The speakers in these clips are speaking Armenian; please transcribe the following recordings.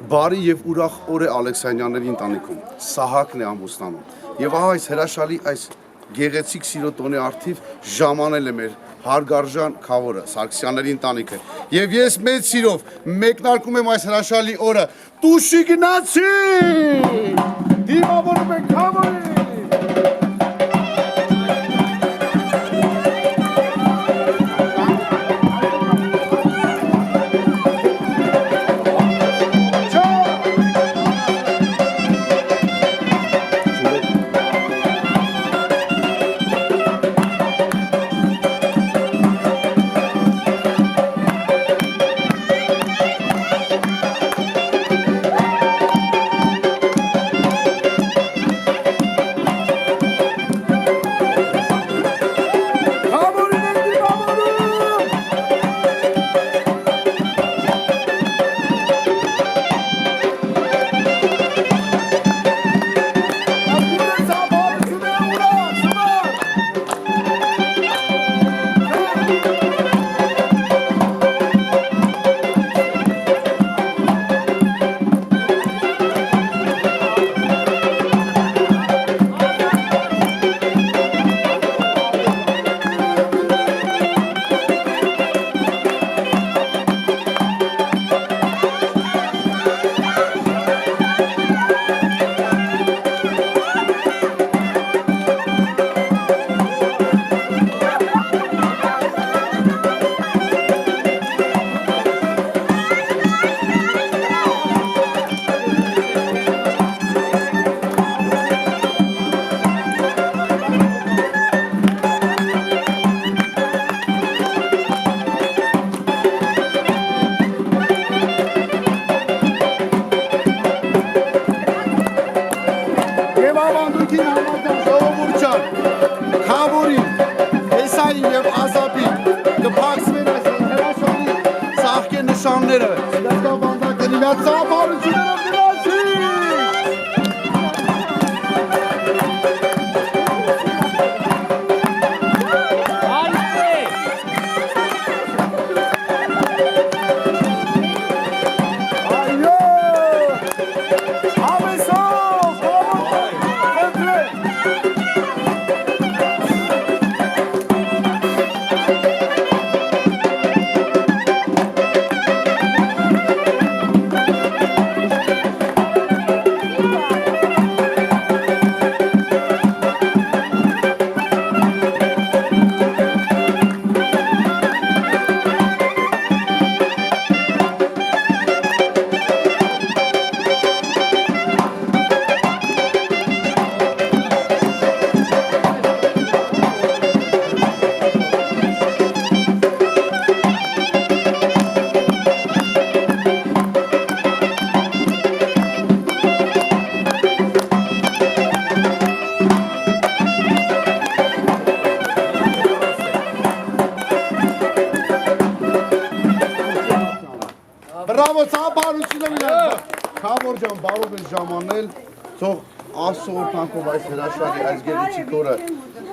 բարի եւ ուրախ օր է Ալեքսանյանների ընտանիքում։ Սահակն է ամուսնանում։ Եվ ահա այս հրաշալի այս գեղեցիկ սիրո տոնի արդիվ ժամանել է մեր հարգարժան Քավորը, Սարգսյանների ընտանիքը։ Եվ ես մեծ սիրով մեկնարկում եմ այս հրաշալի օրը։ Տուշի գնացի! Դիմավորում ենք Քավորին!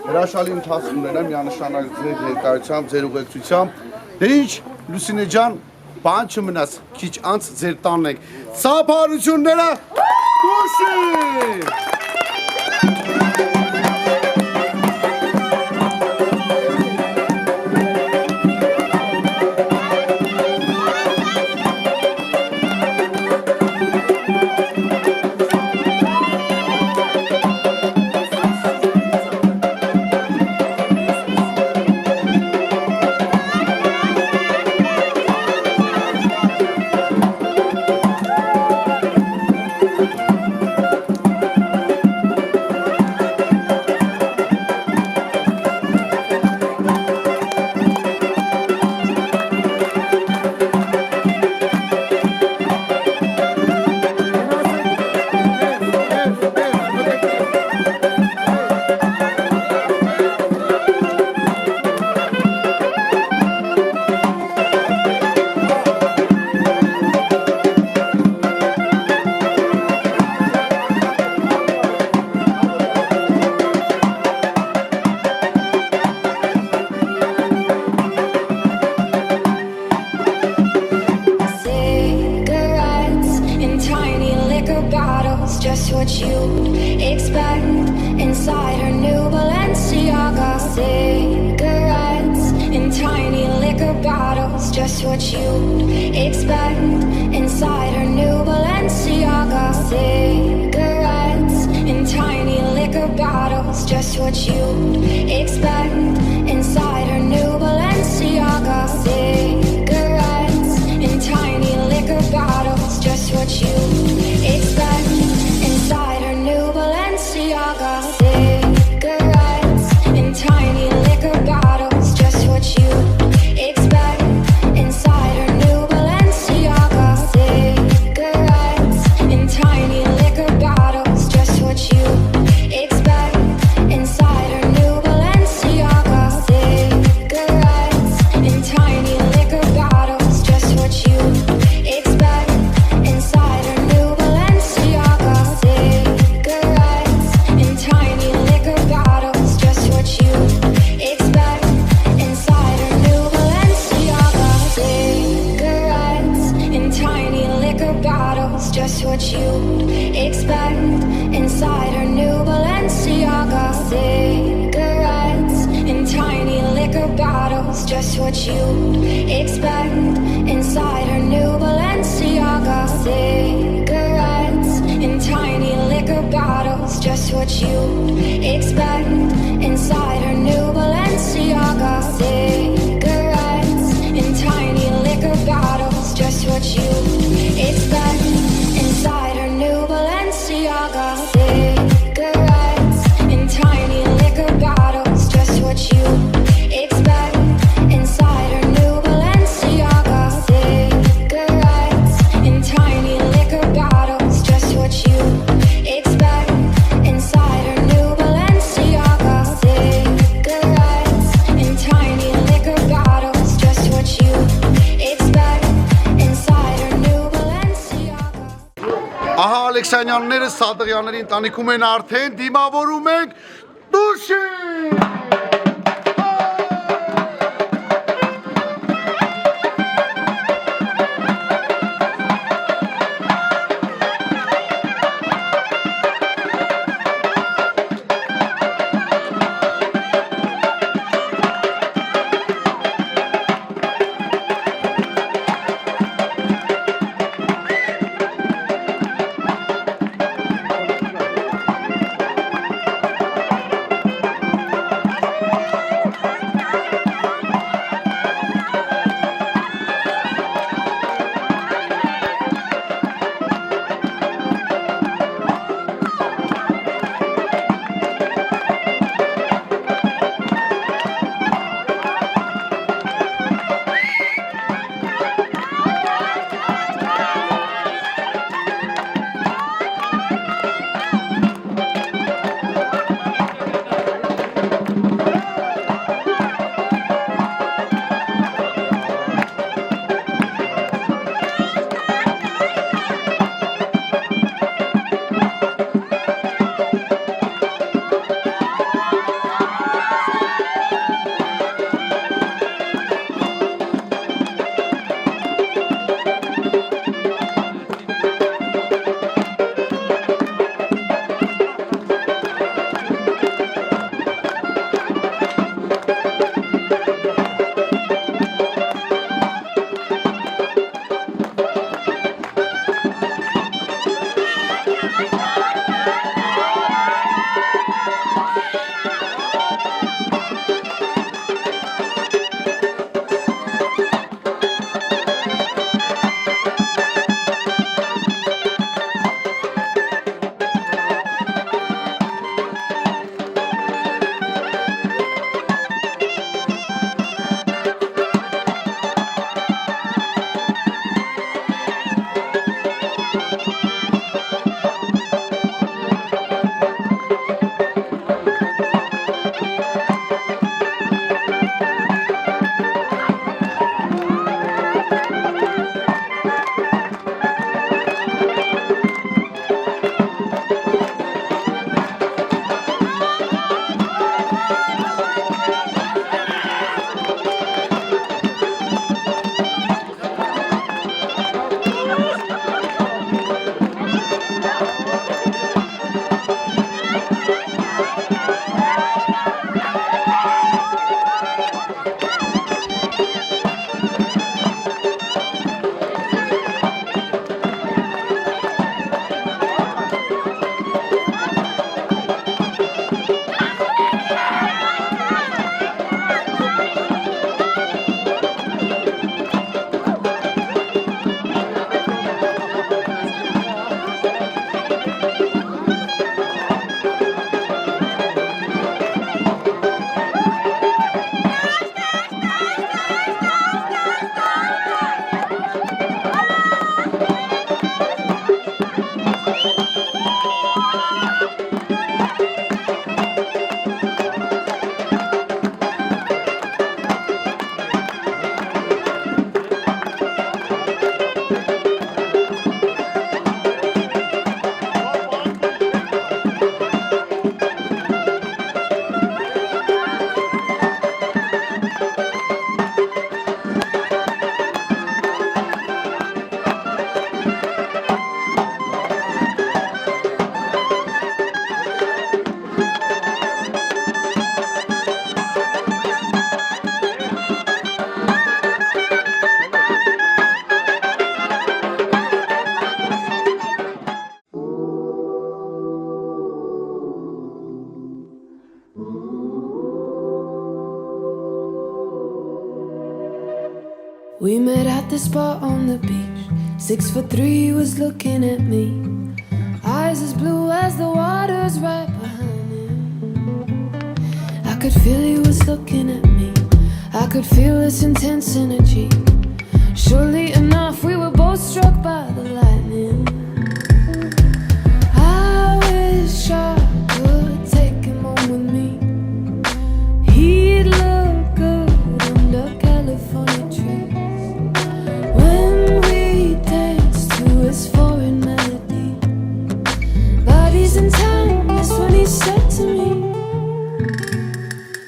Հրաշալի ընթացք ունենամ միանշանակ ձեր ներկայությամբ, ձեր ուղեկցությամբ։ Դե ինչ, Լուսինե ջան, բան չմնաց, քիչ անց ձեր տանն ենք։ Ծափարությունները դուշի! what you'd expect. Inside her new Balenciaga cigarettes in tiny liquor bottles, just what you'd expect. Inside her new Balenciaga cigarettes in tiny liquor bottles, just what you'd expect. Inside her new Balenciaga cigarettes in tiny liquor bottles, just what you'd expect. Inside her new Balenciaga cigarettes in tiny liquor bottles, just what you'd expect. Inside her new Balenciaga cigarettes in tiny liquor bottles, just what you'd expect. Inside her new Balenciaga cigarettes in tiny liquor bottles, just what you'd expect. Inside her new Balenciaga cigarettes in tiny liquor bottles, just what you'd expect. Inside her new Balenciaga cigarettes in tiny liquor bottles, just what you'd expect. Inside her new Balenciaga cigarettes in tiny liquor bottles, just what you'd expect. Inside her new Balenciaga cigarettes in tiny liquor bottles, just what you'd expect. Inside her new Balenciaga cigarettes in tiny liquor bottles, just what you'd expect. Inside her new Balenciaga cigarettes in tiny liquor bottles, just what you'd expect. Inside her new Balenciaga cigarettes in tiny liquor bottles, just what you'd expect. Inside her new Balenciaga cigarettes in tiny liquor bottles, just what you'd expect. Inside her new Balenciaga. Ահա Ալեքսանյանները Սադղյանների ընտանիքում են արդեն դիմավորում ենք Դուշին։ this spot on the beach. 6'3" was looking at me. Eyes as blue as the waters right behind him. I could feel he was looking at me. I could feel this intense energy. Surely enough, we were both struck by the lightning. I wish I could take him home with me. He'd look good under California trees when we danced to his foreign melody. Bodies in time, that's when he said to me,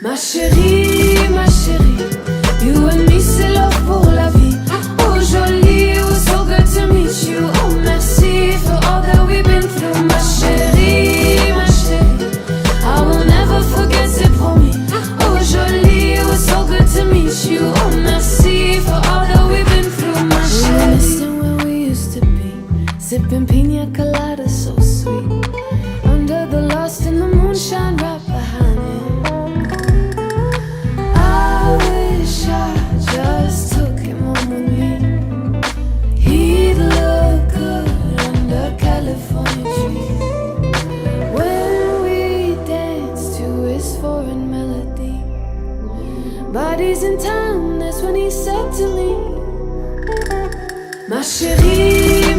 ma chérie, you and me c'est love pour la vie. Oh jolie, it was so good to meet you. Oh merci for all that we've been through. Ma chérie, I will never forget, c'est promis. Oh jolie, it was so good to meet you. Oh merci for all that we've been through. Ma chérie, listen where we used to be, sipping pina colada so sweet, under the lost in the moonshine right behind him. I wish I just took him home with me. He'd look good under California trees when we danced to his foreign melody. Bodies in town, that's when he said to me, ma chérie,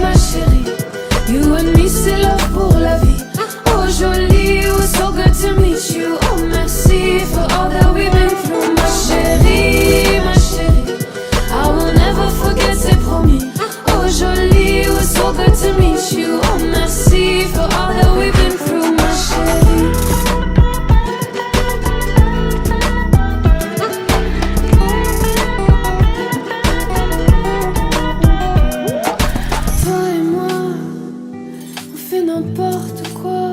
you and me c'est love pour la vie. Oh jolie, it was so good to meet you. Oh merci for all that we've been through. Ma chérie, I will never forget, c'est promis. Oh jolie, it was so good to meet you. Oh merci for all that we've been through. Ma chérie. Toi et moi, on fait n'importe quoi.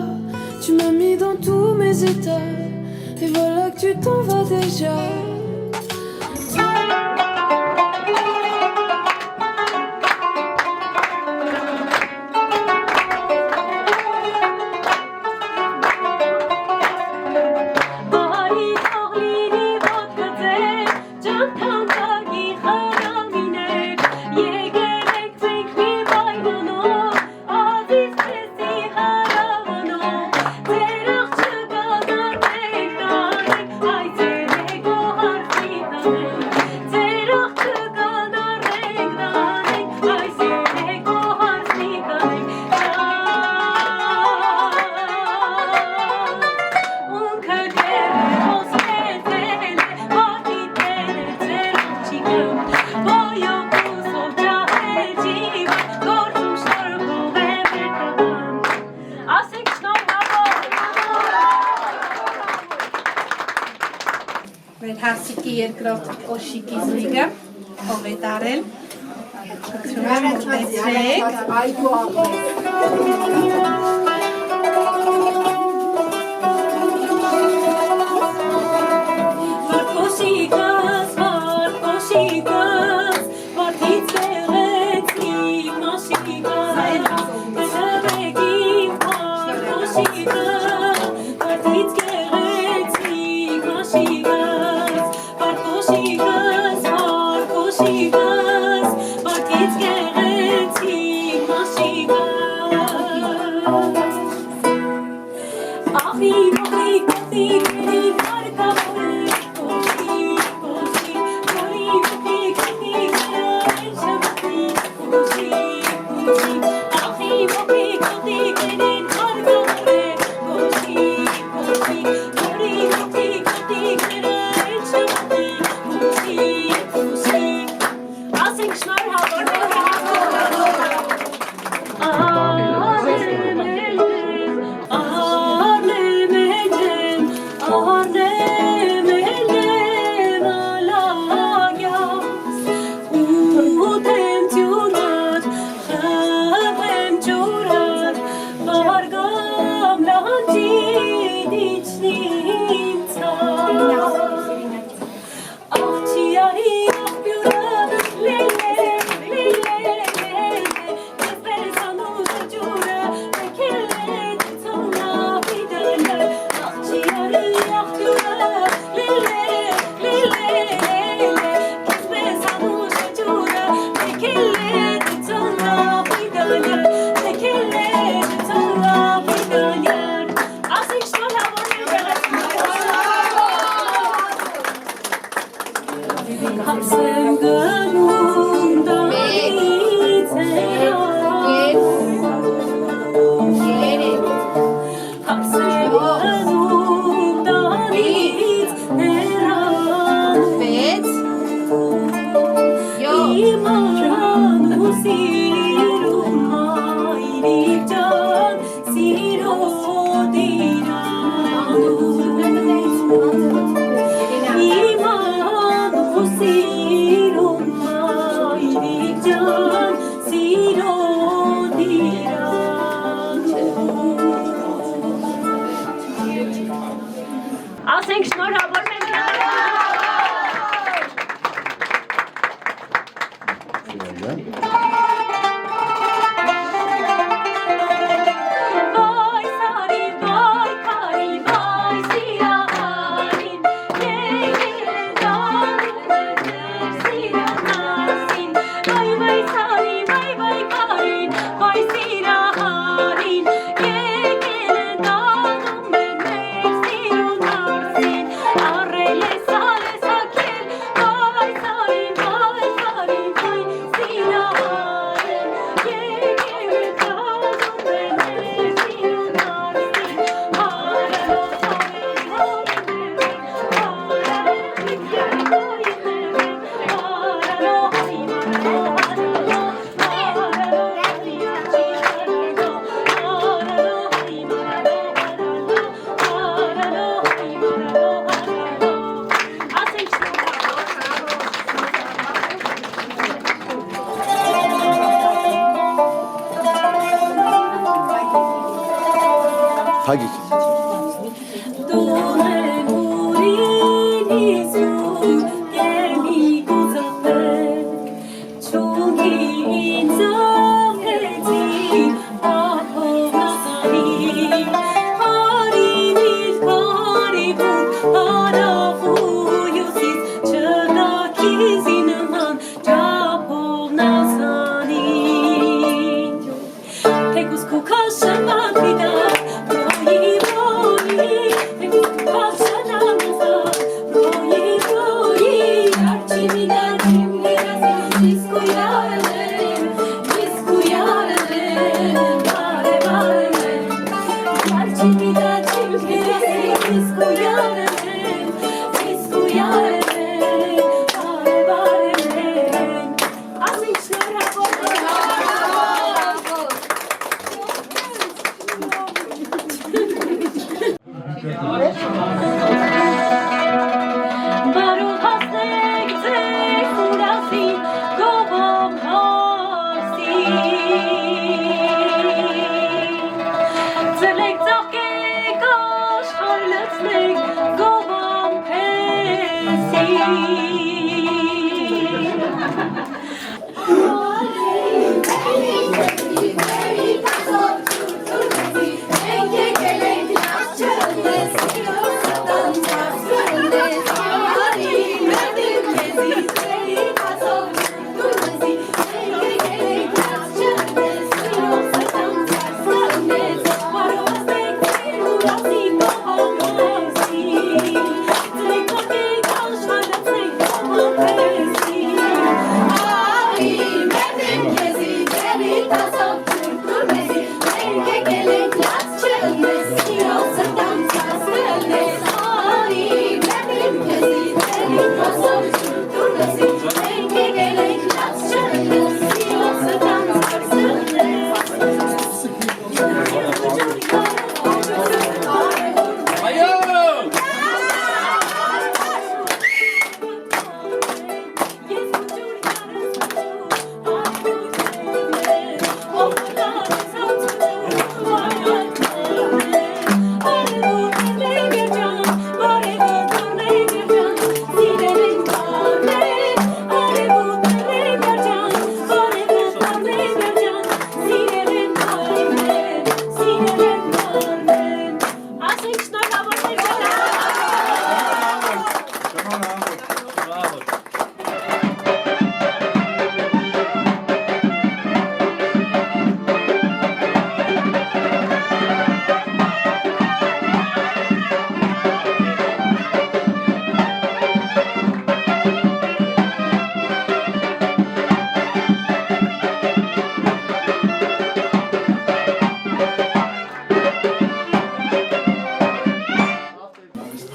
Tu m'as mis dans tous mes états, et voilà que tu t'en vas déjà. Մեր հասիկի երկրորդ կոշիկի զույգը, ով է տարել, շքրում եմ But it's getting Ասենք շնորհավոր մենք Հագիկ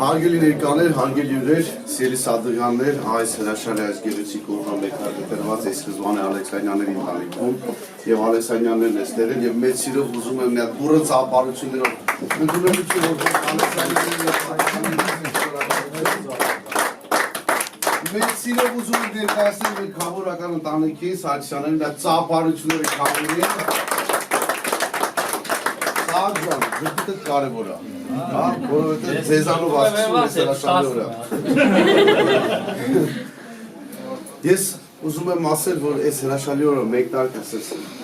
Հարգելի ներկաներ, հարգելի հյուրեր, սիրելի սադղյաններ, այս հրաշալի այս գեղեցիկ օրվա մեկնարկրված է սկզբանե Ալեքսանյանների ընտանիքում եւ Ալեքսանյաններն էստեղ են եւ մեծ սիրով ուզում եմ մի հատ բուրը ծափարություններով ընդունելություն որ Ալեքսանյանների մեծ սիրով ուզում եք ներկայացնել մեր քաղաքական ընտանիքի Սարգսյանների դա ծափարությունները քաղաքների Սարգսյան, դուք կարևոր է, հա, որովհետև ձեզանով ասում ես հրաշալի օր է։ Ես ուզում եմ ասել, որ այս հրաշալի օրը մեկնարկը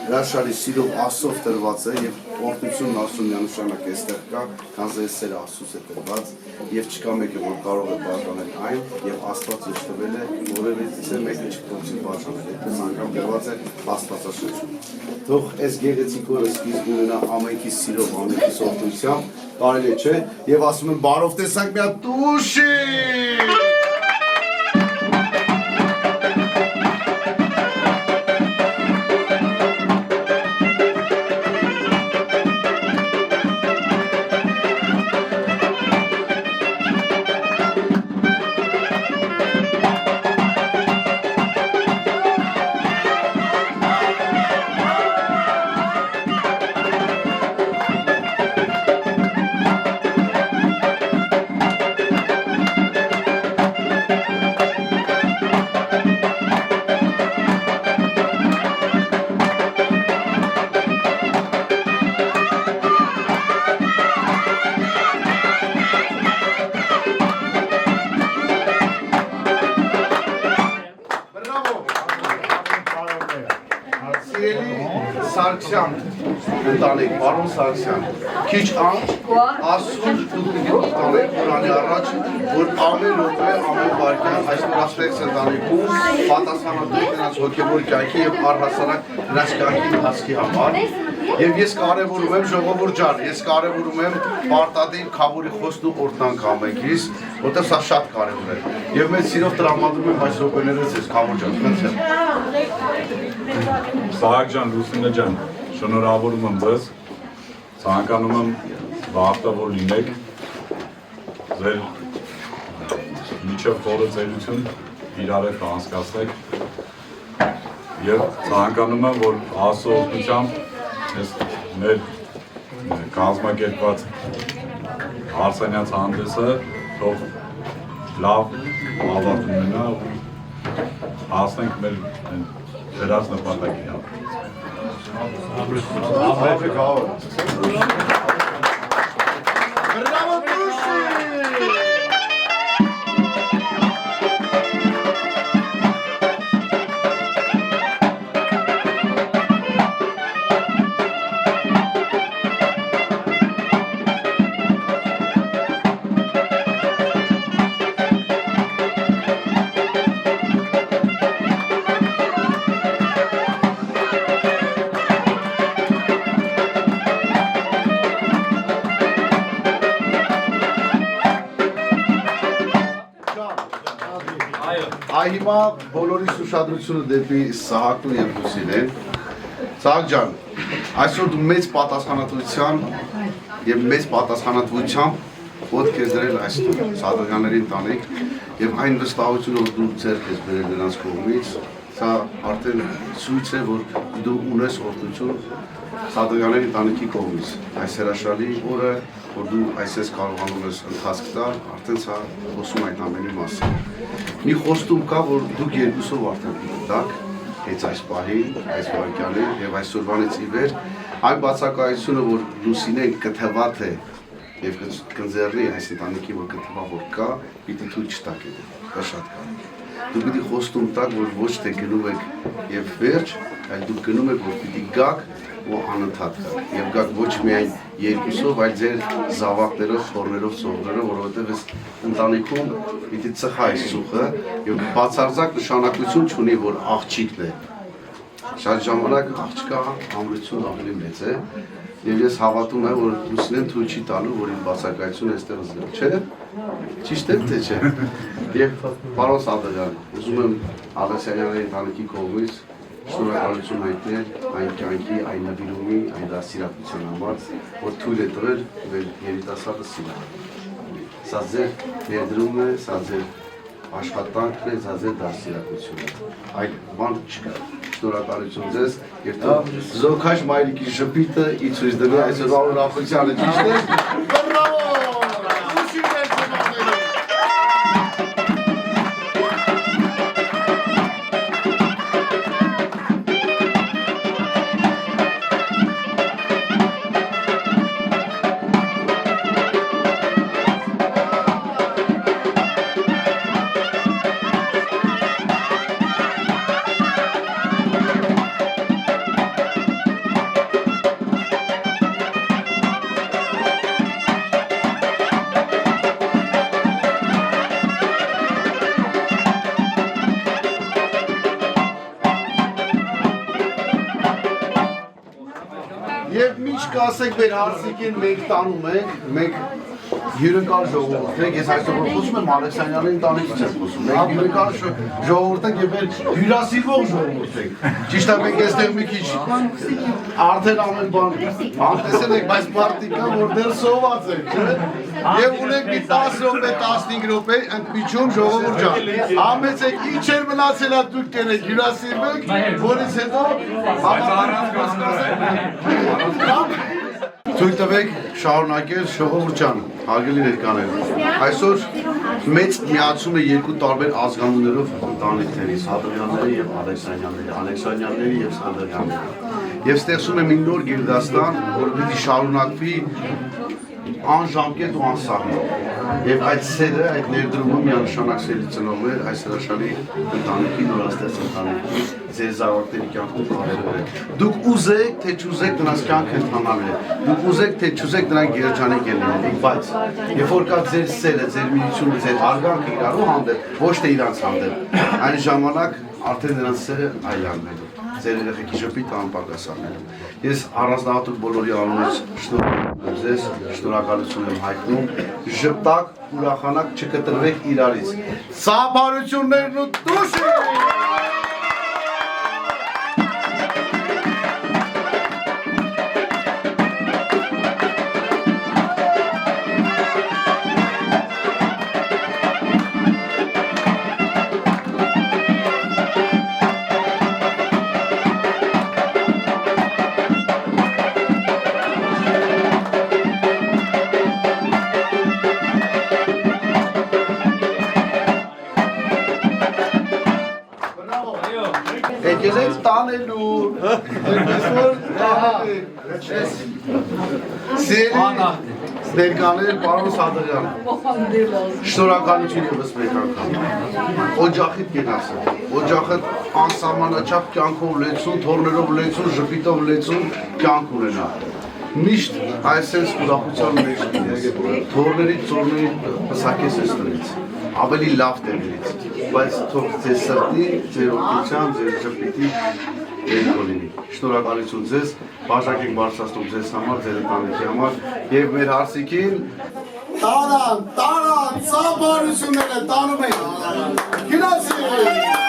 հրաշալի սիրով Աստծով տրված է եւ օրհնությունն Աստծո միանշանակ այստեղ կա, քանզի այս սերը Աստծուց է տրված եւ չկա մեկը, որ կարող է բաժանել այն եւ Աստված ինչ տվել է, որևէ մեկը չփոխի բաժանել։ Այդպես անգամ գրված է Աստվածաշնչում։ Թող այս գեղեցիկ օրը սկիզբ ունենա ամենքի սիրով, ամենքի օրհնությամբ, կարելի չէ, եւ ասում եմ բարով տեսանք մի հատ տուշի։ Սարգսյան, ընտանիք, պարոն Սարգսյան, քիչ անց ասում դուք տանեք Qur'անի առաջ, որ ամեն րոպե, ամեն վայրկյան այս նորաստեղծ ընտանիքում պատասխանատու եք նրանց հոգևոր կյանքի եւ առհասարակ նրանց կյանքի ընթացքի համար։ Եվ ես կարևորում եմ ժողովուրդ ջան, ես կարևորում եմ պարտադիր խաղորի խոստու օրհնանք ամենքից, որտեղ սա շատ կարևոր է։ Եվ մեծ սիրով տրամադրում եմ այս րոպեներս ես խաղոր ջան, խնդրեմ։ Սահակ ջան, Լուսինե ջան, շնորհավորում եմ ձեզ, ցանկանում եմ բախտավոր լինեք, ձեր միջև խորը ծերություն իրար հետ անցկացնեք եւ ցանկանում եմ, որ Աստծո օգնությամբ այս մեր կազմակերպված Արսենյաց հանդեսը թող լավ ավարտ ունենա ու հասնենք մեր դրած նպատակին Հիմա բոլորիս ուշադրությունը դեպի Սահակն եւ Լուսինեն։ Սահակ ջան, այսօր դու մեծ պատասխանատվության եւ մեծ պատասխանատվությամբ ոտք ես դրել այստեղ Սադղյանների ընտանիք եւ այն վստահությունը, որ դու ձեռք ես բերել նրանց կողմից, սա արդեն ցույց է, որ դու ունես օրհնություն Սադղյանների ընտանիքի կողմից։ Այս հրաշալի օրը, որ դու այսպես կարողանում ես ընթացք տալ, արդեն սա խոսում այդ ամենի մասին։ Մի խոստում կա, որ դուք երկուսով արդեն դակ, հենց այս պահին, այս վայրկյանին եւ այսօրվանից ի վեր, այն բացակայությունը, որ Լուսինեն կթվատ է եւ կընձեռնի այս ընտանիքի, որ կթվա որ կա, պիտի թույլ չտաք այդ, դա շատ կա։ Դուք պիտի խոստում տաք, որ ոչ թե գնում եք եւ վերջ, այլ դուք գնում եք, որ պիտի գաք ու անընդհատ գաք եւ գաք ոչ միայն երկուսով, այլ ձեր զավակներով, խորներով, ծողներով, որովհետեւ այս ընտանիքում պիտի ծխա այս ծուխը եւ բացարձակ նշանակություն չունի, որ աղջիկն է։ Շատ ժամանակ աղջկա ամրությունն ավելի մեծ է եւ ես հավատում եմ, որ Լուսինեն թույլ չի տալու, որ իր բացակայությունը այստեղ զգա, չէ՞։ Ճիշտ է թե չէ։ Եվ պարոն Սադղյան, ուզում եմ Ալեքսանյանի ընտանիքի կողմից շնորհակալություն հայտնել այն կյանքի, այն նվիրումի, այն դաստիարակության համար, որ թույլ է տվել երիտասարդը սիրել։ Սա ձեր ներդրումն է, սա ձեր աշխատանքն է, սա ձեր դաստիարակությունն է։ Այդ բան չկա։ Շնորհակալություն ձեզ եւ զոքաշ մայրիկի շփիթը ի ցույց դնի այսօրվա ուրախությանը, ճիշտ է։ Բրավո! Եվ միշտ կասեք մեր հարսիկին մենք տանում ենք, մենք հյուրընկալ ժողովուրդ ենք, ես այսօր խոսում եմ Ալեքսանյանի ընտանիքից եմ խոսում, մենք հյուրընկալ ժողովուրդ ենք և մեր հյուրասիրվող ժողովուրդ ենք, ճիշտ է մենք այստեղ մի քիչ արդեն ամեն բան անտեսել ենք, բայց պարտիկա, որ դեռ սոված ենք, չէ, և ունենք մի 10 րոպե, 15 րոպե ընդմիջում ժողովուրդ ջան, համեցեք ինչ էր մնացել է դուք կերեք, հյուրասիրվեք, որից հետո Թույլ տվեք շարունակել ժողովուրդ ջան, հարգելի ներկաներ։ Այսօր մեծ միացում է երկու տարբեր ազգանուններով ընտանիքների, Սադրյանների եւ Ալեքսանյանների, Ալեքսանյանների եւ Սադրյանների։ Եվ ստեղծում է մի նոր գերդաստան, որ պիտի շարունակվի անժամկետ ու անսահման։ Եվ այդ սերը, այդ ներդրումը միանշանակ սերի ծնողն է այս հրաշալի ընտանիքի, նորաստեղծ ընտանիքի ձեր զավակների կյանքում կարևոր է։ Դուք ուզեք, թե չուզեք նրանց կյանքը ընթանալու է։ Դուք ուզեք, թե չուզեք նրանք երջանիկ են լինելու, բայց երբ որ կա ձեր սերը, ձեր միությունը, ձեր հարգանքը իրարու հանդեպ, ոչ թե իրանց հանդեպ, այն ժամանակ արդեն նրանց սերը այլանվելու։ Ձեր երեխեքի ժպիտը անպակասանելու։ Ես առանձնահատուկ բոլորի անունից շնորհակալ եմ ձեզ, շնորհակալություն եմ հայտնում։ Ժպտակ, ուրախանակ, չկտրվեք իրարից։ Սահմանություններն ու դուշ Եկեք տանելու, այսօր ներկաներ պարոն Սադրյան, շնորհակալություն ևս մեկ անգամ, օջախիդ կենասը, օջախիդ անսահմանաչափ կյանքով լեցուն, թորներով լեցուն, ժպիտով լեցուն կյանք ունենա։ Միշտ այսպես ուրախության մեջ լինես, թորներից, ծորների պսակես ես տնից, ավելի լավ տեղերից, բայց թող ձեզ սրտի, ձեր օգնության, ձեր ժպիտի երգո լինի։ Շնորհակալություն ձեզ, բաժակ ենք բարձրացնում ձեզ համար, ձեր ընտանիքի համար և մեր հարսիկին տարան, սահմանությունները տանում ենք, գնացի!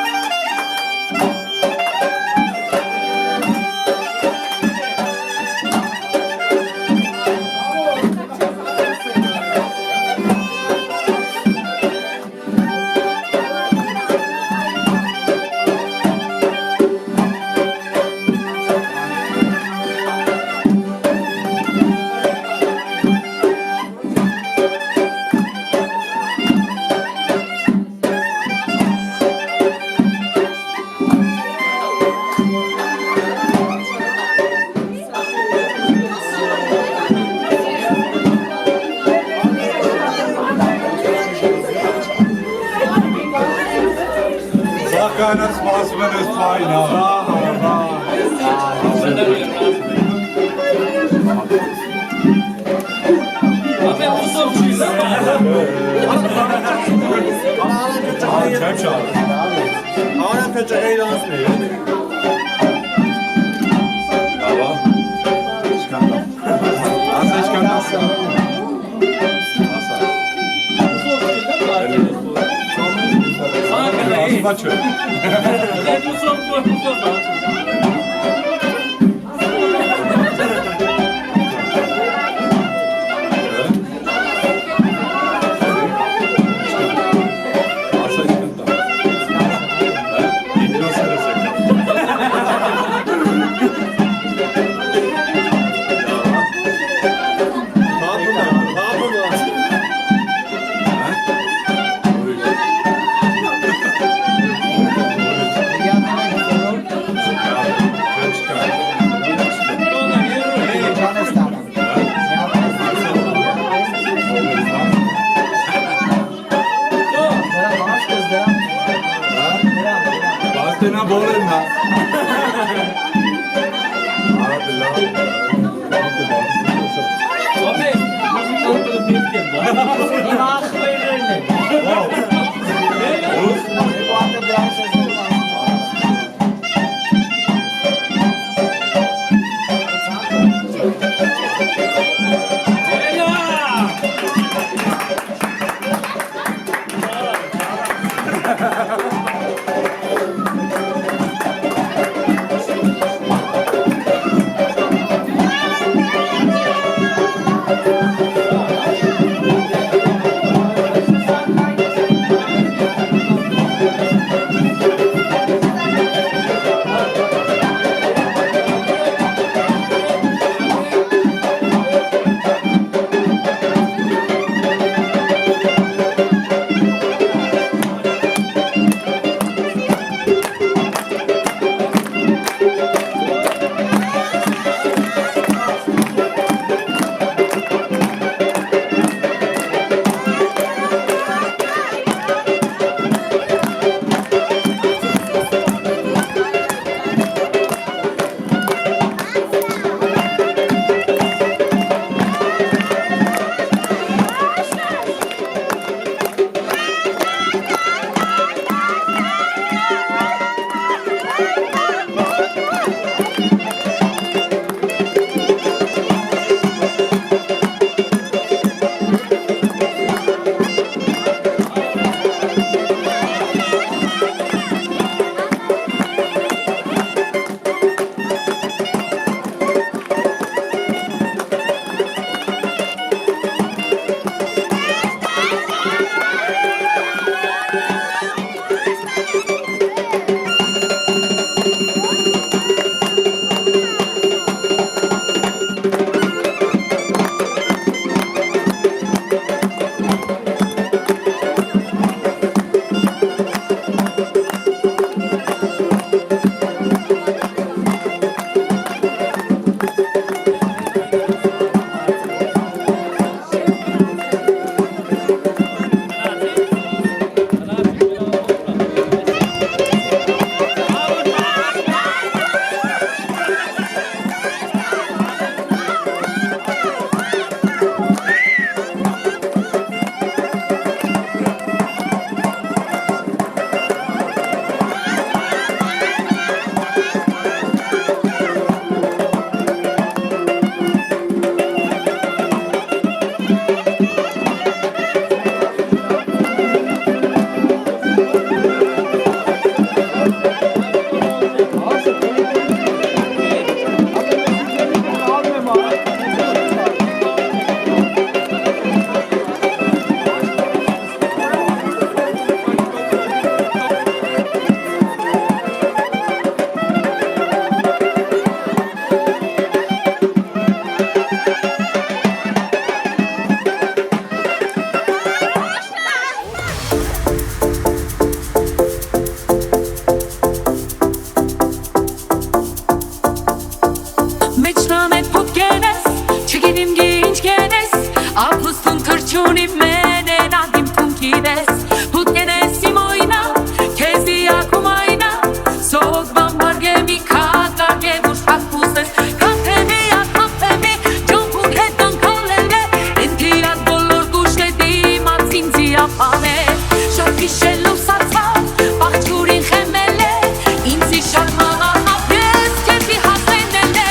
Keines was, wenn es feiner մեջնան էդ փոքերես չգիտեմ ինչ կերես ապուստուն թրջունի մենեն ադիմ թունքիրես փոքերես իմ օյնա քեզի ակում այնա սոկ բամբարգե մի կատագե ուշ ապուստես կապեմի ակապեմի ջոմպուր հետ անքալել է ենթիրած բոլոր գուշը դիմացինցի ապանե շատ գիշել լուսացավ բաղջուրին խեմել է ինձի շատ մաղանավ ես քեզի հասենել է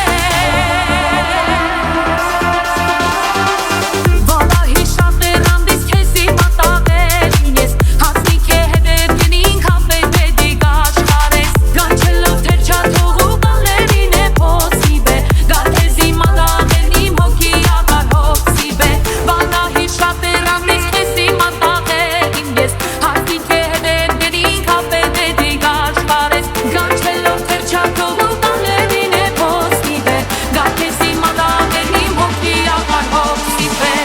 Վալահի շատ էրանդիս քեզի մատաղել ես հասնիք է հետև գնին կապե պետի գաշխարես գանչելով թեր չաթողու կաներին է փոսիվ է գա քեզի մատաղել իմ հոգի աղար հոգսիվ է Վալահի շատ էրանդիս քեզի մատաղել ես հասնիք է հետև գնին կապե պետի գաշխարես գանչելով թեր չաթողու կաներին է փոսիվ է գա քեզի մատաղել իմ հոգի աղար հոգսիվ է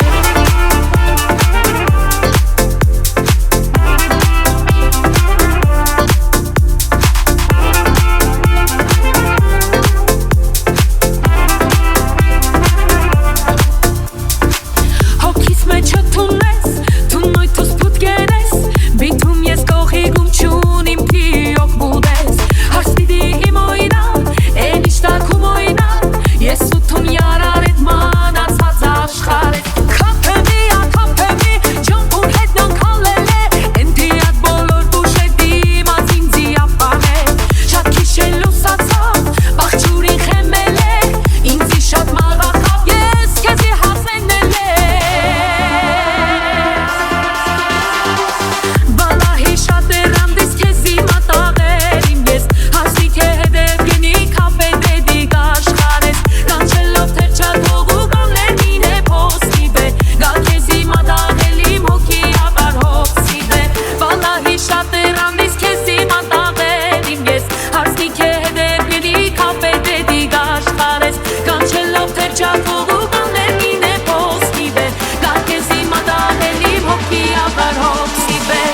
Հոգիս մեջը թունես, թունոյթուս պուտկերես Բիթում ես կողիգում չունիմ թիոք բուդես Հարսիդի իմ օյնա, են իշտակում օյնա Ես ութուն յարար էդ մանացած աշխարես Կապեմի, ակապեմի, ջոմպուր հետ նոնքալել է Ենթիատ բոլոր բուշ է դիմաց ինձի ապան է Շատ քիշել լուսացավ, բաղջուրին խեմել է Ինձի շատ մաղախավ, ես քեզի հասենել է Վալահի շատ էրանդիս քեզի մատաղել իմ ես Հասնիք է հետև գնի կապե պետի գաշխարես Կանչելով թեր չաթողու կաներին է փոսիվ է Գա քեզի մատաղել իմ հոգի աղար հոգսիվ է Վալահի շատ էրանդիս քեզի մատաղել իմ ես Հասնիք է հետև գնի կապե պետի գաշխարես Կանչելով թեր չաթողու կաներին է փոսիվ է Գա քեզի մատաղել իմ հոգի աղար հոգսիվ է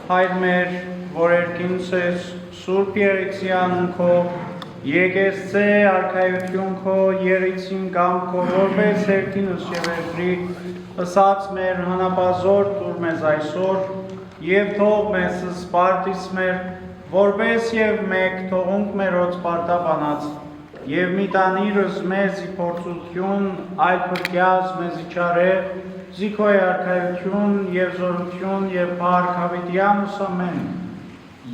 Հայր մեր, որ երկինս ես, Սուրբ Երիցյան քո, եկես ձե արքայություն քո, երիցին կամ քո, որպես երկինս և երկրի, ըսած մեր հանապազոր տուր մեզ այսօր, և թող մեզ սպարտիս մեր, որպես և մեկ թողունք մերոց պարտաբանած, և մի տանիրս մեզ իփորձություն, այլ պրկյազ մեզ իչարեղ, Զիքոյ արքայություն և զորություն և փառք հավիտյանս ամեն։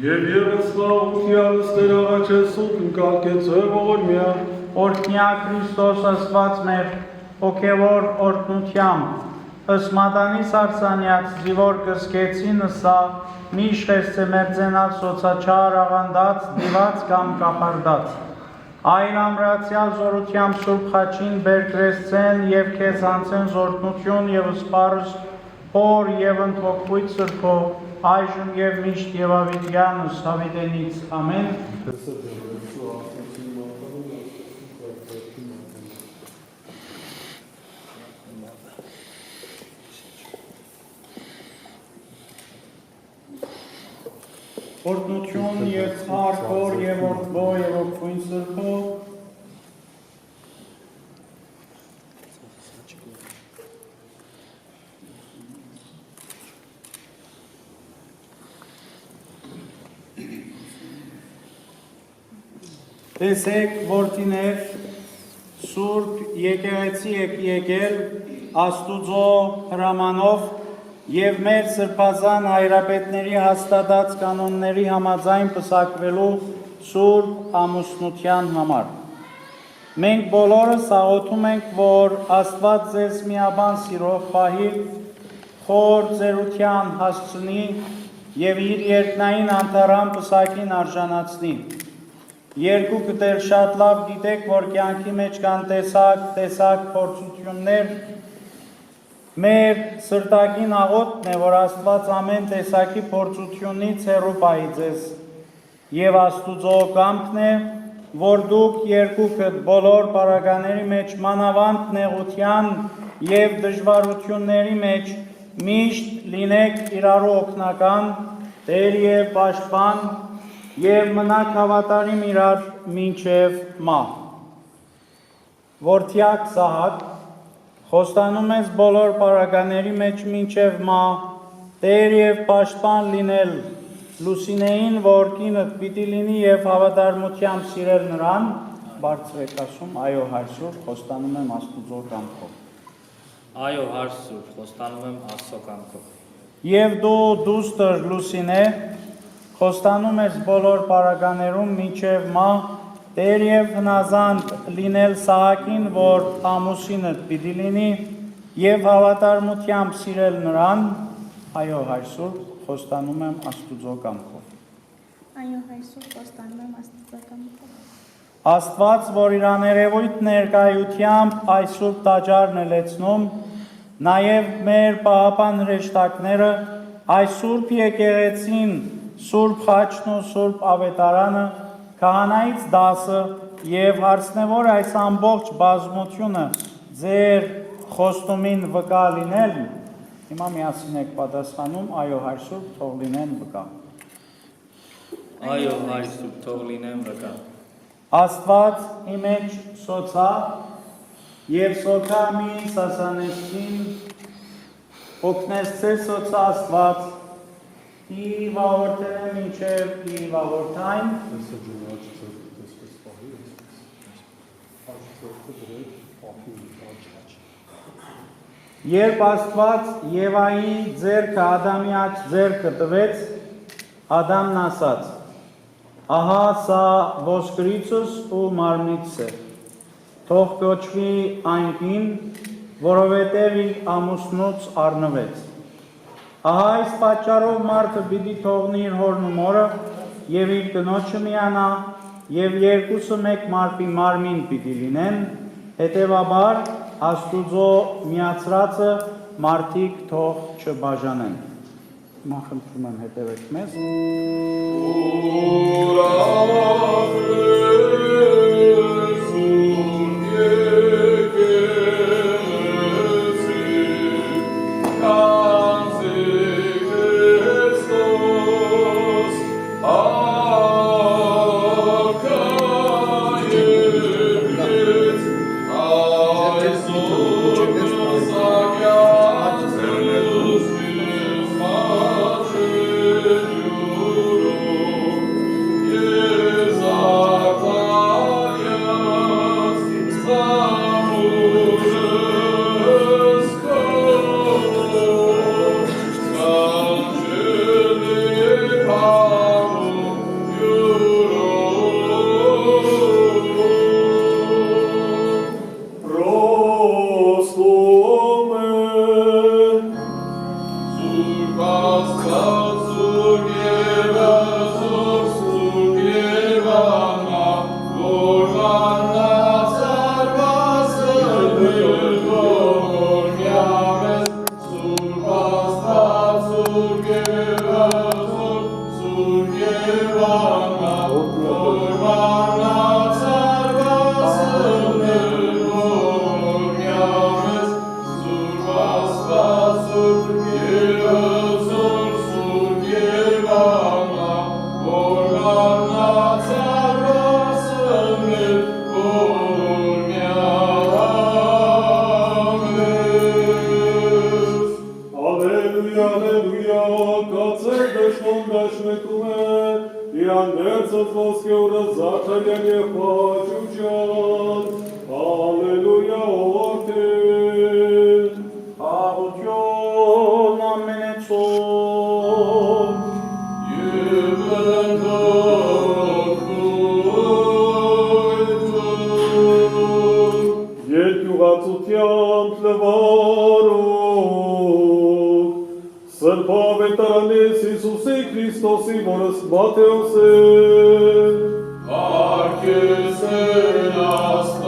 Եվ եղեց սլավությանս Տեր աղաչեցուք ընկալկեցը ողորմյա։ Օրհնյա Քրիստոս Աստված մեր, հոգևոր օրհնությամբ, ըստ Մատանիս Արսանյաց զիվոր կսկեցին ըսա, մի իշխեսցե մեր ձենալ սոցաչար աղանդած, դիված կամ կախարդած։ Այլ ամրացյալ զորությամբ Սուրբ խաչին բերկրեսցեն և քեզ հանցեն զորտնություն և սպարս հոր և ընթոքույց սրբո, այժմ և միշտ և ավիտյանս հավիտենից, ամեն։ Օրհնություն և փառք հոր և որդվո և ողջույն սրբո, տեսեք որդիներ, Սուրբ եկեղեցի եք եկել Աստուծո հրամանով եւ մեր սրբազան հայրապետների հաստատած կանոնների համաձայն պսակվելու Սուրբ ամուսնության համար։ Մենք բոլորս աղոթում ենք, որ Աստված ձեզ միաբան սիրով պահի, խոր ծերության հասցնի եւ իր երկնային անթառան պսակին արժանացնի։ Երկուքը դեռ շատ լավ գիտեք, որ կյանքի մեջ կան տեսակ փորձություններ։ Մեր սրտագին աղոթքն է, որ Աստված ամեն տեսակի փորձությունից հեռու պահի ձեզ։ Եվ Աստուծո կամքն է, որ դուք երկուքդ բոլոր պարագաների մեջ մանավանդ նեղության եւ դժվարությունների մեջ միշտ լինեք իրարու օգնական, Տեր եւ պաշտպան եւ մնաք հավատարիմ իրար մինչեւ մահ։ Որդյակ Սահակ, խոստանում ես բոլոր պարագաների մեջ մինչեւ մահ, Տեր եւ պաշտպան լինել Լուսինեին, որ կինդ պիտի լինի եւ հավատարմությամբ սիրել նրան, բարձր եք ասում, այո Հայր Սուրբ, խոստանում եմ Աստուծո կամքով։ Այո Հայր Սուրբ, խոստանում եմ Աստծո կամքով։ Եվ դու դուստր Լուսինե, խոստանում ես բոլոր պարագաներում մինչև մահ, Տեր եւ հնազանդ լինել Սահակին, որ ամուսինդ պիտի լինի, եւ հավատարմությամբ սիրել նրան, այո Հայր Սուրբ, խոստանում եմ Աստուծո կամքով։ Այո Հայր Սուրբ, խոստանում եմ Աստծո կամքով։ Աստված, որ իր աներևույթ ներկայությամբ այս Սուրբ տաճարն է լեցնում, նաեւ մեր պահապան հրեշտակները, այս Սուրբ եկեղեցին, Սուրբ խաչն ու Սուրբ ավետարանը, քահանայից դասը եւ հարցնեոր այս ամբողջ բազմությունը ձեր խոստումին վկա լինել, հիմա միասին եք պատասխանում, այո Հայր Սուրբ, թող լինեն վկա։ Այո Հայր Սուրբ, թող լինեն վկա։ Աստված իմեջ սոցա եւ սոցա մի սասանեսին օգնես սոցա Աստված ի վաղորդել է մինչև ի վաղորդայն Երբ Աստված Եվայի ձեռքը Ադամի աջ ձեռքը տվեց, Ադամն ասաց. Ահա սա ոսկրիցս ու մարմնիցս է, թող կոչվի այն կին, որովհետև իր ամուսնուց առնվեց։ Ահա այս պատճառով մարդը պիտի թողնի իր հորն ու մորը եւ իր կնոջը միանա եւ երկուսը մեկ մարմի մարմին պիտի լինեն, հետեւաբար Աստուծո միացրածը մարդիկ թող չբաժանեն։ Հիմա խնդրում եմ հետևեք մեզ։ Իանդերցս ոսկեուրը զարդալյան և պաճուճան, Ալելույա որդին, Աղություն ամենեցում, և ընտորքույթում, երկյուղացությամբ լվարող, Սրբավետարանես Հիսուսի Քրիստոսի որս Մատեոսեն, Արկեսեն աստված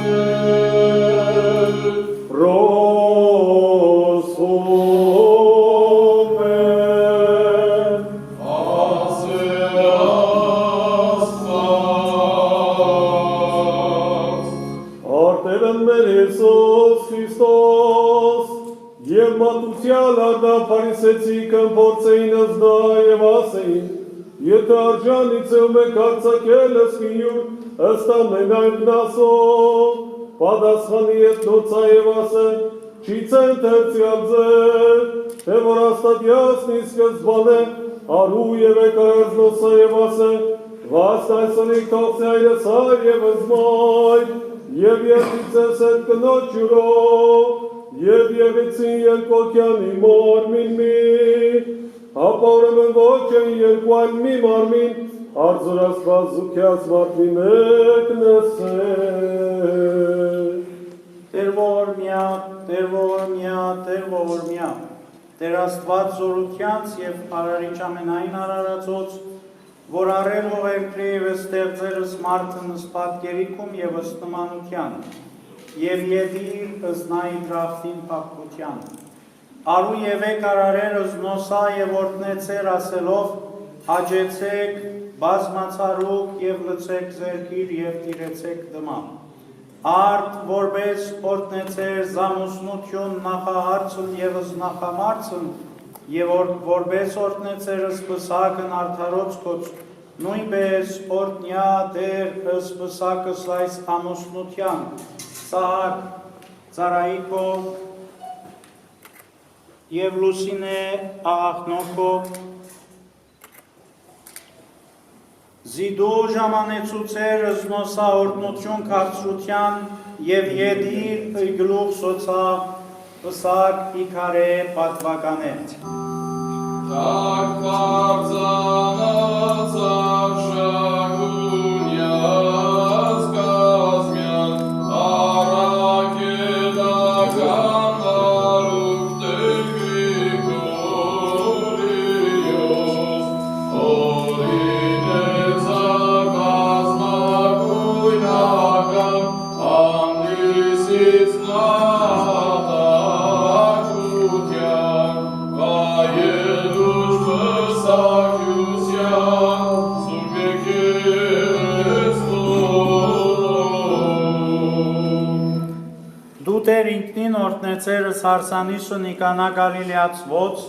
մեր, Ռոսում են, ասեր աստված, արտերն մեր Հեսոս Քրիստոս, Եվ մատուցյալ արդա փարիսեցիքն փորձեին ըզդա և ասեին, եթե արջանից եմ եք արցակել ըսկիյուն, ըստ ամենայն գնասով, պատասխանի ետ նոցա և ասեն, չիցեն թերցյալ ձեր, թե որ աստատյասն իսկզբան է, արու և եք արած նոցա և ասեն, վաստ այսօրիկ թողցե այրս հայր և զմայր, և երդիցես էտ կնոչ յուրով, Եվ եղեցին երկոքյանի մարմին մի, հապա ուրեմն ոչ է երկու այլ մի մարմին, արձոր աստված զուգյաց մարդի մեկ նսեր։ Տեր ողորմյա, Տեր ողորմյա, Տեր ողորմյա, Տեր աստված զորությանց և արարիչ ամենայն արարածոց, որ արել ողերգրի և ստեղծերս մարդն ըստ պատկերիքում և ըստ նմանության, և եդիր ըզնայի դրախտին պապկության։ Արու և եք արարեր ըզնոսա և որդնեցեր ասելով, աջեցեք, բազմացարուկ և լծեք զերքիր և տիրեցեք դմա։ Արդ որպես որդնեցեր զամուսնություն նախահարցն և ըզնախամարցն և որպես որդնեցեր ըսպսակն արդարոցքոց, նույնպես օրտնյա դեր ըսպսակս այս ամուսնության, Սահակ, Ծարայիկով և Լուսինե աղախնոքով, զիդու ժամանեցուցեր ըզնոսա օրտնություն կարծրության և եդիր գլուխ սոցա ըսակ իքարե պատվականետ։ Թակ պարձանացավ շագունյաց կազմյան, առակետական հարուկ տերգրիգորիոս, օրինեցավ բազմակույնական, ամնիսից նահատակության, վայելուշ վսակյուսյան, սուրբ եկեղեցնում։ Դու Տեր ինքնին օրտնեցերս հարսանիսը Նիկանա Գալիլեացվոց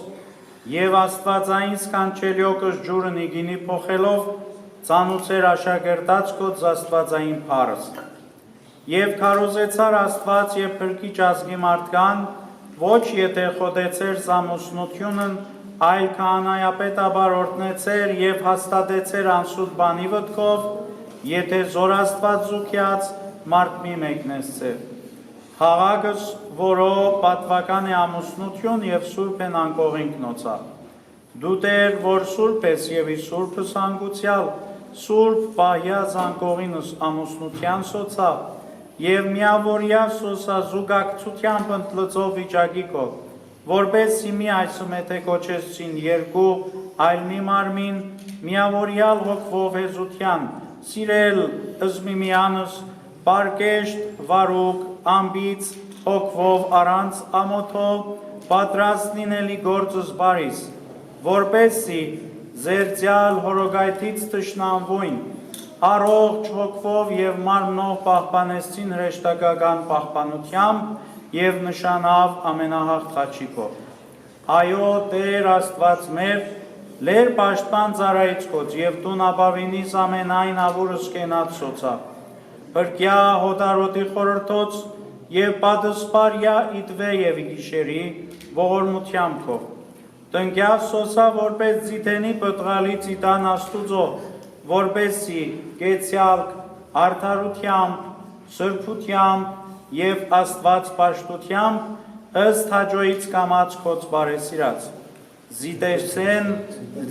և աստվածային սկանչելյոկս ջուրը նիգինի փոխելով ծանուցեր աշակերտած կոց աստվածային փարս։ Եվ քարոզեցար աստված և փրկիչ ազգի մարդկան, ոչ եթե խոդեցեր զամուսնությունն, այլ քահանայապետաբար օրտնեցեր և հաստատեցեր անսուտ բանի վտքով, եթե զոր աստված զուգյաց մարդ մի մեկնեսցեր։ Խաղագս, որո պատվական է ամուսնություն և սուրբ են անկողին կնոցա։ Դու Տեր, որ սուրբ ես և ի սուրբս անգուցյալ, սուրբ պահյա զանկողինս ամուսնության սոցա, և միավորյա սոսա զուգակցությամբ ընդլծով վիճակիկով, որպեսզի մի այսմեթե կոչեցին երկու, այլ մի մարմին, միավորյալ հոգվով հեզության, սիրել ըզմիմյանս, պարկեշտ, վարուկ, ամբից, հոգվով առանց ամոթով, պատրաստ լինելի գործս բարիս, որպեսզի զերծյալ հորոգայթից թշնամվույն, առողջ հոգվով և մարմնով պահպանեցին հրեշտակական պահպանությամբ և նշանավ ամենահաղթաչիկով։ Այո, Տեր Աստված մեր, լեր պաշտպան ծարայից կոց և տուն ապավինիս ամենայն ավուրս կենած սոցա, պրկյա հոտարոտի խորրտոց և պատսպարյա իտվե և գիշերի ողորմությամբ քով։ Տնկյալ սոսա որպես ձիթենի պտղալի ծիտան աստուծո, որպեսի կեցյալք արդարությամբ, սրբությամբ և աստված պաշտությամբ ըստ հաջոյից կամաց քոց բարեսիրած։ Զիտեսեն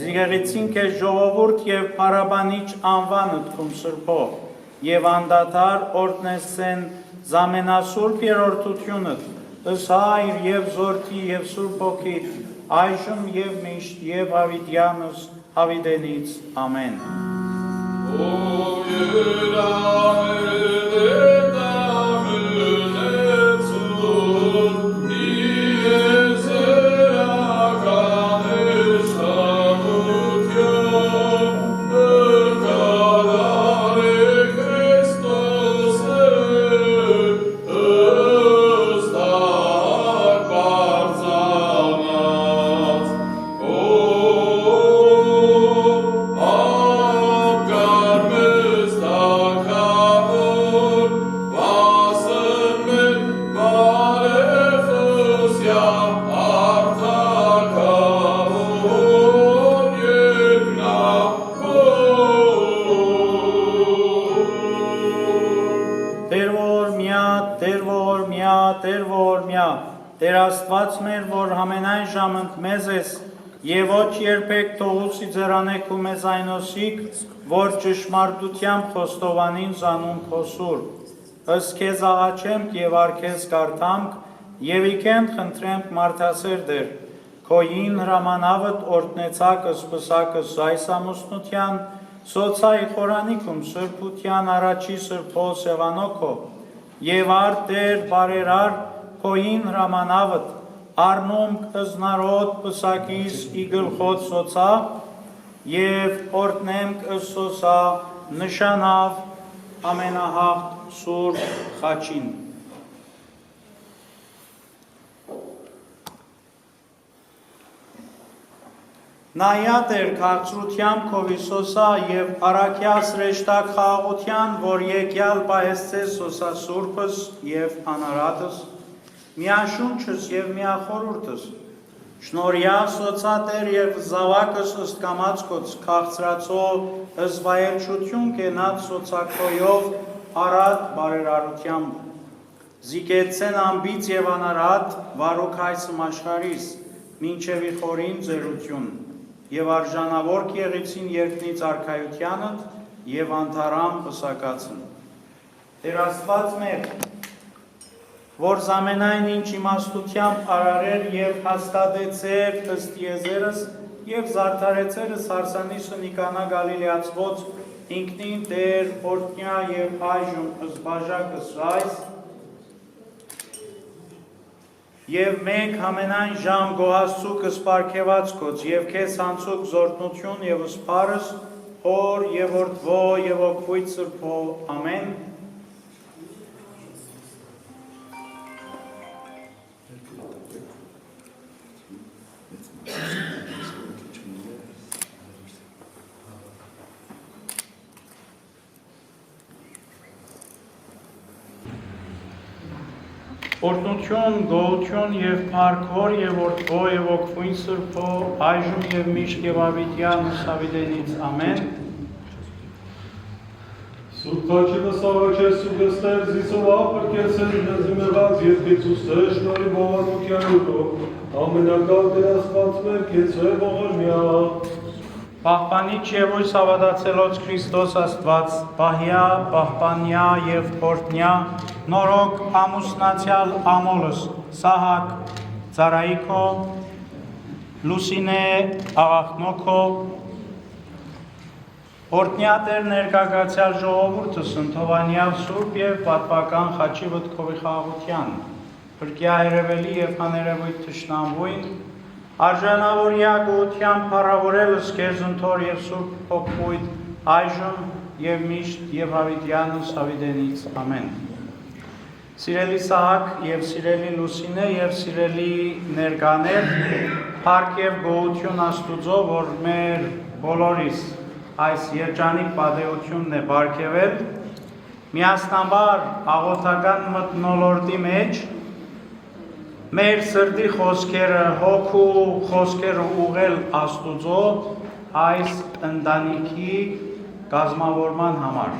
զիգեղեցին կեզ ժողովուրդ և պարաբանիչ անվան ըտքում սրբո և անդադար օրտնեսեն զամենասուրբ երորդությունըտ ըս հայր և զորդի և սուրբ ոգիտ այժմ և միշտ և հավիտյանս հավիտենից ամեն։ Տեր Աստված մեր, որ համենայն ժամանակ մեզ ես, եւ ոչ երբեք թողուսի ձերանեք ու մեզ այնոսիկ, որ ճշմարտությամբ խոստովանին զանում քո սուրբ։ Ըստ քեզ աղաչենք եւ արքես կարդանք, եւ իքենք խնդրենք մարդասեր դեր, քո ին հրամանավդ օրտնեցակ ըսպսակս զայս ամուսնության, սոցայի խորանիքում սրբության առաջի սրբո սևանոքո, եւ ար Տեր բարերար Քոին հրամանավդ առնում կզնարոտ պսակիս իգլխոտ սոցա և օրտնեմ կսոսա նշանավ ամենահաղթ սուրբ խաչին։ Նայա Տեր քաղցրությամբ քովիսոսա և առաքյաս ռեշտակ խաղաղության, որ եկյալ պահեսցես սոսա սուրբս և անարատս, միաշունչս և միախորուրդս, շնորյա սոցատեր և զավակս ըստ կամացքոց քաղցրացո ըզվայելչություն կենած սոցակոյով առատ բարերարությամբ, զիկեցեն ամբից և անարատ վարուք հայսմ աշխարիս, մինչև իխորին ձերություն, և արժանավոր կեղեցին երկնից արքայությանըտ և անթարամ պսակացն։ Տեր Աստված մեր, որ զամենայն ինչ իմաստությամբ արարեր և հաստատեցեր ըստ եզերս և զարդարեցերս հարսանիսը Նիկանա Գալիլեացվոց ինքնին Տեր օրտնյա և այժմ ըսբաժակս այս և մենք համենայն ժամ գոհաստուկ ըսպարգևած կոց և կեզ հանցուկ զորտնություն և ըսպարս հոր և որդվո և ոգվույց սրբո ամեն Օրտնություն, գոհություն և փառքոր և որդվո և ոգվույն սրբո այժմ և միշտ և հավիտյան հավիտենից ամեն Սուրբ խաչինս աղաչես սուգստեր զիսով ապրկեսել նզիմեղած և կեցուստեր շնորի բողանության ուտով ամենակալ Տեր Աստված մեր կեցվե ողորմյա Պահպանիչ և ույս հավատացելոց Քրիստոս Աստված, պահյա, պահպանյա և օրտնյա, նորոք ամուսնացյալ ամոլս, Սահակ, Ծարայիքո, Լուսինե, Աղախնոքո, օրտնյա Տեր ներկայացյալ ժողովուրդս ընթովանյալ սուրբ և պատվական խաչի վտքովի խաղաղության, փրկյա երևելի և աներևույթ թշնամվույն, արժանավորյա գոհությամբ փառավորելս քեզ ընթոր և սուրբ փոքրույթ այժմ և միշտ և հավիտյանս հավիտենից ամեն։ Սիրելի Սահակ և սիրելի Լուսինե և սիրելի ներկաներ, փառք և գոհություն Աստուծո, որ մեր բոլորիս այս երջանիկ պատեհությունն է բարգեւել, միասնաբար աղոթական մթնոլորտի մեջ մեր սրտի խոսքերը, հոգու խոսքերը ուղղել Աստուծո այս ընտանիքի կազմավորման համար։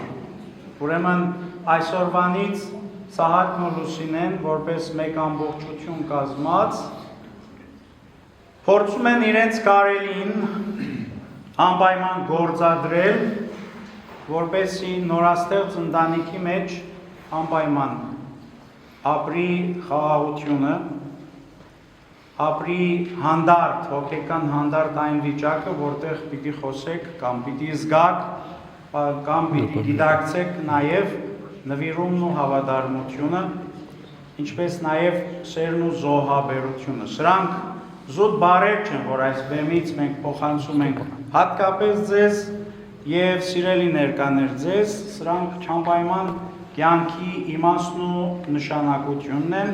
Ուրեմն այսօրվանից Սահակն ու Լուսինեն որպես մեկ ամբողջություն կազմած փորձում են իրենց կարելին անպայման գործադրել, որպեսզի նորաստեղծ ընտանիքի մեջ անպայման ապրի խաղաղությունը, ապրի հանդարտ, հոգեկան հանդարտ այն վիճակը, որտեղ պիտի խոսեք կամ պիտի զգաք, կամ պիտի գիտակցեք նաև նվիրումն ու հավատարմությունը, ինչպես նաև սերն ու զոհաբերությունը։ Սրանք զուտ բարեր չեն, որ այս բեմից մենք փոխանցում ենք հատկապես ձեզ եւ սիրելի ներկաներ ձեզ, սրանք չանպայման կյանքի իմաստն ու նշանակությունն են,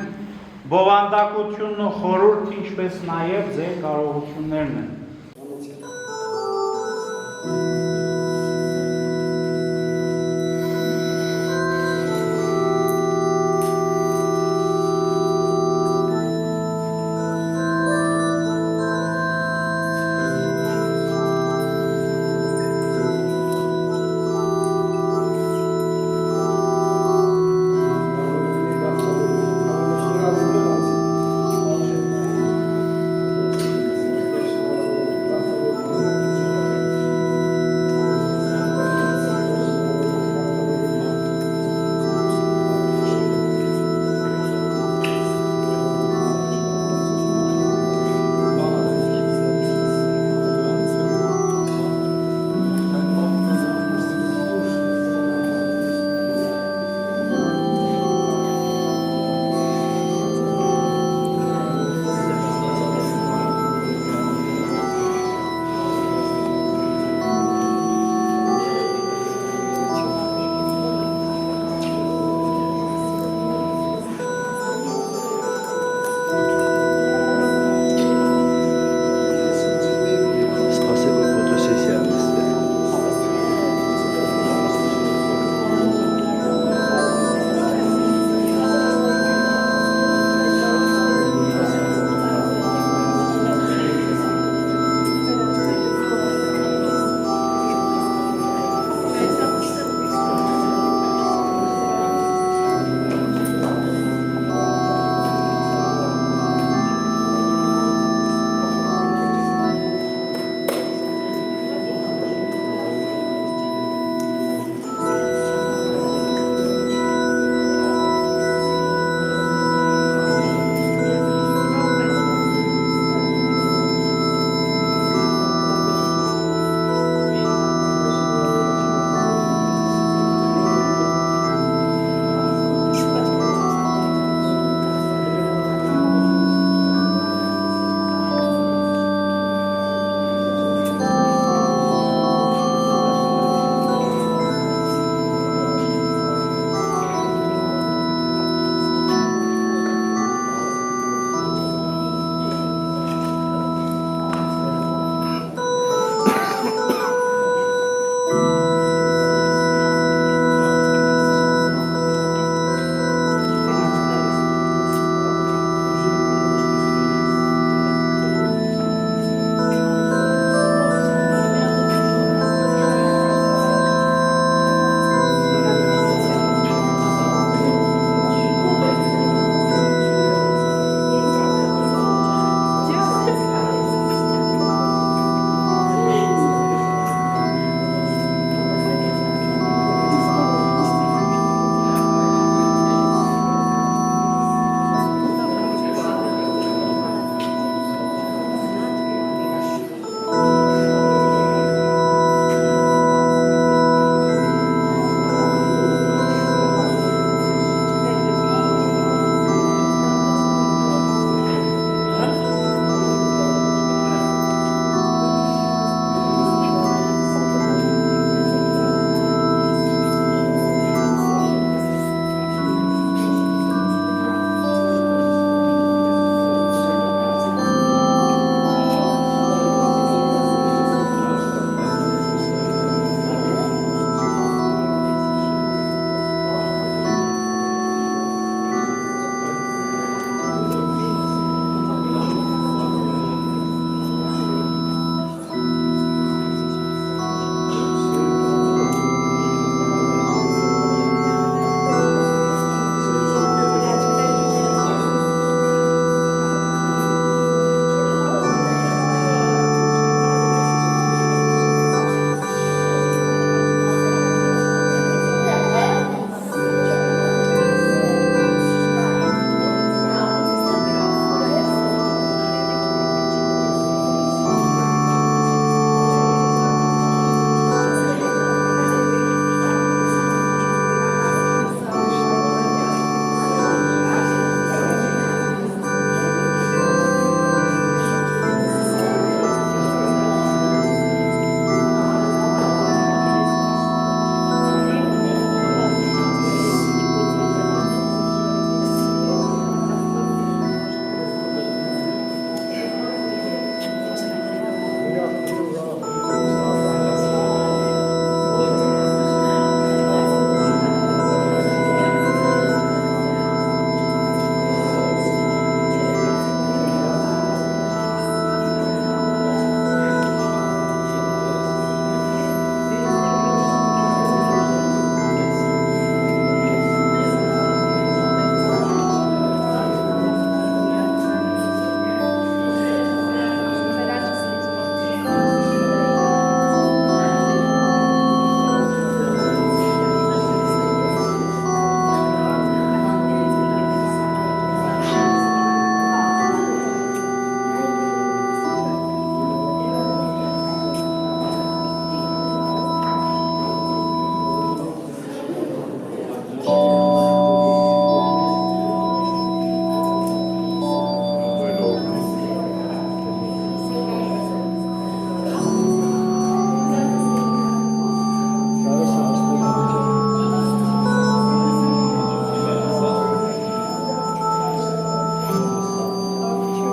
բովանդակությունն ու խորհուրդ, ինչպես նաև ձեր կարողություններն են։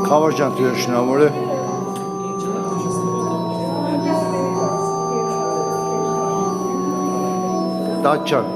Խավարժան դու շնորհավոր է։ Տաճան։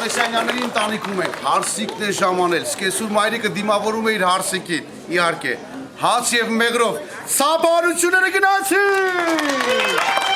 Ալեքսանյանների ընտանիքում ենք, հարսիկն է ժամանել, սկեսուր մայրիկը դիմավորում է իր հարսիկին, իհարկե, հաց և մեղրով, սապարությունները գնացին!